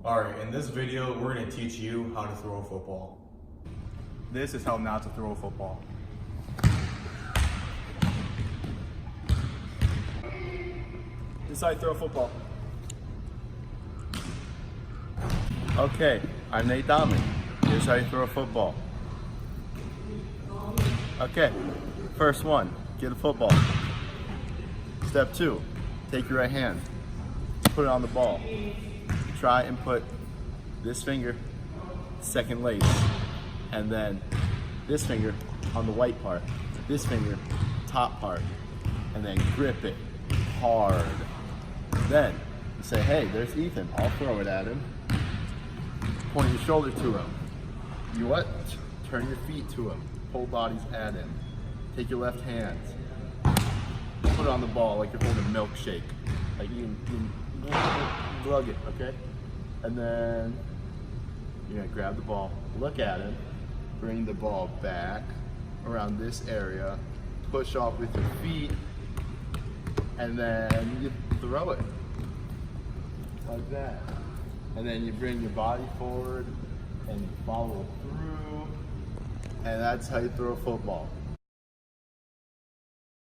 Alright, in this video, we're going to teach you how to throw a football. This is how not to throw a football. This is how you throw a football. Okay, I'm Nate Dahman. Here's how you throw a football. Okay, first one, get a football. Step two, take your right hand, put it on the ball. Try and put this finger, second lace, and then this finger on the white part, this finger, top part, and then grip it hard. Then you say, hey, there's Ethan, I'll throw it at him. Point your shoulder to him. You what? Turn your feet to him. Whole bodies at him. Take your left hand. Put it on the ball like you're holding a milkshake. Like you can glug it, okay? And then you're gonna grab the ball, look at him, bring the ball back around this area, push off with your feet, and then you throw it. Like that. And then you bring your body forward and you follow through, and that's how you throw a football.